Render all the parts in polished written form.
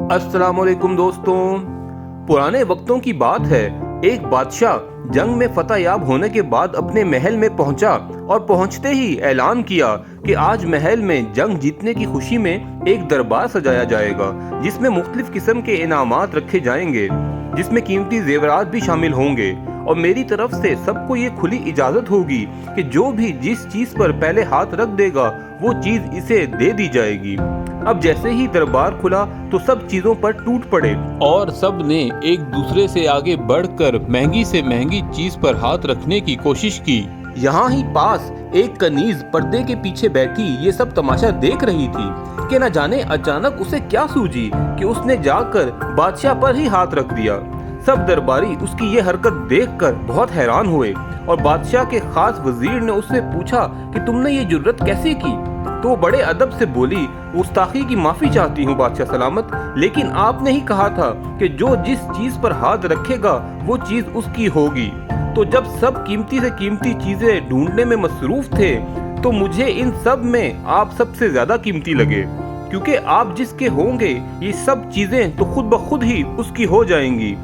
अस्सलाम वालेकुम दोस्तों। पुराने वक्तों की बात है, एक बादशाह जंग में फतह याब होने के बाद अपने महल में पहुंचा और पहुंचते ही ऐलान किया कि आज महल में जंग जीतने की खुशी में एक दरबार सजाया जाएगा जिसमें मुख्तलिफ किस्म के इनामात रखे जाएंगे, जिसमें कीमती जेवरात भी शामिल होंगे और मेरी तरफ से सबको ये खुली इजाजत होगी कि जो भी जिस चीज पर पहले हाथ रख देगा वो चीज इसे दे दी जाएगी। अब जैसे ही दरबार खुला तो सब चीजों पर टूट पड़े और सब ने एक दूसरे से आगे बढ़कर महंगी से महंगी चीज पर हाथ रखने की कोशिश की। यहाँ ही पास एक कनीज पर्दे के पीछे बैठी ये सब तमाशा देख रही थी कि न जाने अचानक उसे क्या सूझी कि उसने जाकर बादशाह पर ही हाथ रख दिया। सब दरबारी उसकी ये हरकत देखकर बहुत हैरान हुए और बादशाह के खास वजीर ने उससे पूछा कि तुमने ये जुर्रत कैसे की? तो बड़े अदब से बोली, गुस्ताखी की माफी चाहती हूँ बादशाह सलामत, लेकिन आपने ही कहा था कि जो जिस चीज पर हाथ रखेगा वो चीज उसकी होगी। तो जब सब कीमती से कीमती चीजें ढूंढने में मसरूफ थे तो मुझे इन सब में आप सबसे ज्यादा कीमती लगे, क्योंकि आप जिसके होंगे ये सब चीजें तो खुद ब खुद ही उसकी हो जाएंगी।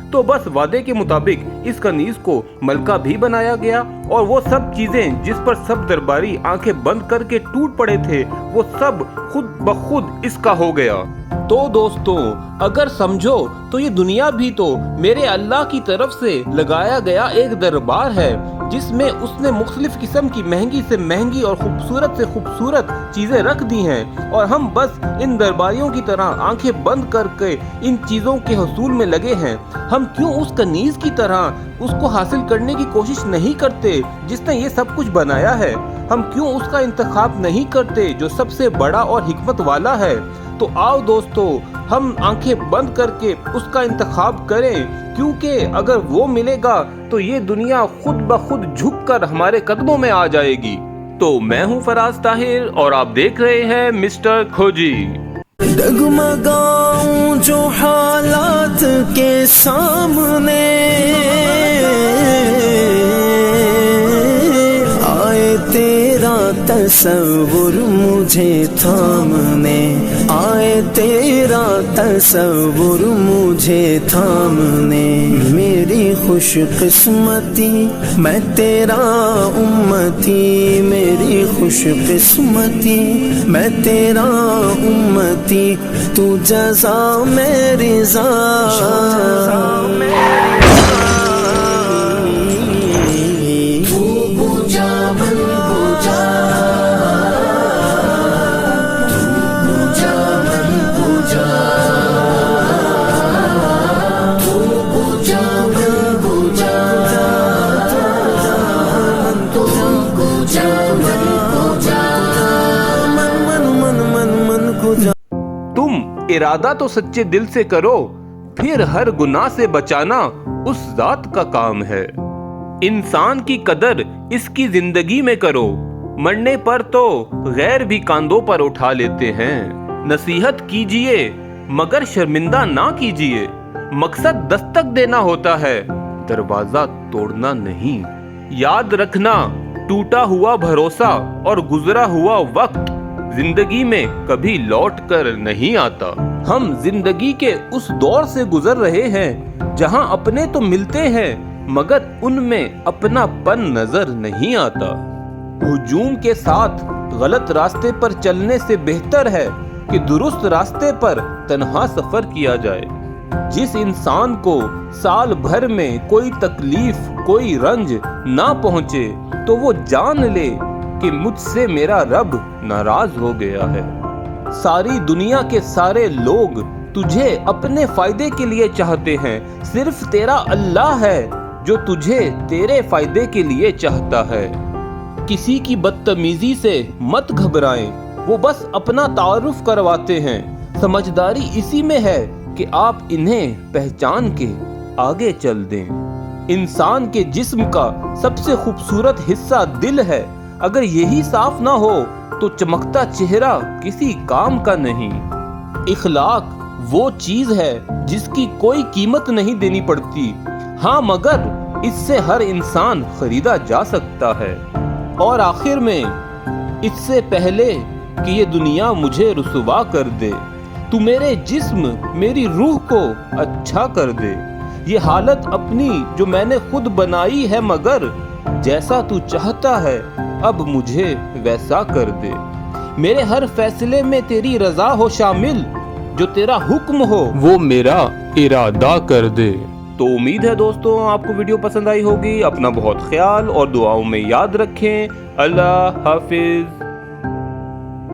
तो बस वादे के मुताबिक इस कनीज को मलका भी बनाया गया और वो सब चीजें जिस पर सब दरबारी आंखें बंद करके टूट पड़े थे वो सब खुद ब खुद इसका हो गया। तो दोस्तों, अगर समझो तो ये दुनिया भी तो मेरे अल्लाह की तरफ से लगाया गया एक दरबार है जिसमें उसने मुख्तलिफ किस्म की महंगी से महंगी और खूबसूरत से खूबसूरत चीजें रख दी हैं और हम बस इन दरबारियों की तरह आंखें बंद करके इन चीजों के हसूल में लगे हैं। हम क्यों उस कनीज की तरह उसको हासिल करने की कोशिश नहीं करते जिसने ये सब कुछ बनाया है? हम क्यों उसका इंतखाब नहीं करते जो सबसे बड़ा और हिकमत वाला है? तो आओ दोस्तों, हम आंखें बंद करके उसका इंतखाब करें, क्योंकि अगर वो मिलेगा तो ये दुनिया खुद ब खुद झुककर हमारे कदमों में आ जाएगी। तो मैं हूँ फराज ताहिर और आप देख रहे हैं मिस्टर खोजी। डगमगाऊं जो हालात के सामने, आए तेरा तस्वुर मुझे थामने, आए तेरा तस्वुर मुझे थामने। मेरी खुश किस्मती मैं तेरा उम्मती, मेरी खुश किस्मती मैं तेरा उम्मती, तू जज़ा मेरी तुम इरादा तो सच्चे दिल से करो, फिर हर गुनाह से बचाना उस जात का काम है। इंसान की कदर इसकी जिंदगी में करो, मरने पर तो गैर भी कांधों पर उठा लेते हैं। नसीहत कीजिए मगर शर्मिंदा ना कीजिए, मकसद दस्तक देना होता है, दरवाजा तोड़ना नहीं। याद रखना, टूटा हुआ भरोसा और गुजरा हुआ वक्त जिंदगी में कभी लौट कर नहीं आता। हम जिंदगी के उस दौर से गुजर रहे हैं जहां अपने तो मिलते हैं मगर उनमें अपनापन नजर नहीं आता। हुजूम के साथ गलत रास्ते पर चलने से बेहतर है कि दुरुस्त रास्ते पर तन्हा सफर किया जाए। जिस इंसान को साल भर में कोई तकलीफ कोई रंज ना पहुंचे तो वो जान ले कि मुझसे मेरा रब नाराज हो गया है। सारी दुनिया के सारे लोग तुझे अपने फायदे के लिए चाहते हैं, सिर्फ तेरा अल्लाह है जो तुझे तेरे फायदे के लिए चाहता है। किसी की बदतमीजी से मत घबराएं, वो बस अपना तारुफ करवाते हैं। समझदारी इसी में है कि आप इन्हें पहचान के आगे चल दें। इंसान के जिस्म का सबसे खूबसूरत हिस्सा दिल है, अगर यही साफ ना हो तो चमकता चेहरा किसी काम का नहीं। इखलाक वो चीज है जिसकी कोई कीमत नहीं देनी पड़ती, हाँ मगर इससे हर इंसान खरीदा जा सकता है। और आखिर में, इससे पहले कि ये दुनिया मुझे रुसवा कर दे, تو میرے جسم میری روح کو اچھا کر دے. یہ حالت اپنی جو میں نے خود بنائی ہے، مگر جیسا تو چاہتا ہے اب مجھے ویسا کر دے. میرے ہر فیصلے میں تیری رضا ہو شامل، جو تیرا حکم ہو وہ میرا ارادہ کر دے. تو امید ہے دوستوں آپ کو ویڈیو پسند آئی ہوگی. اپنا بہت خیال اور دعاؤں میں یاد رکھیں. اللہ حافظ.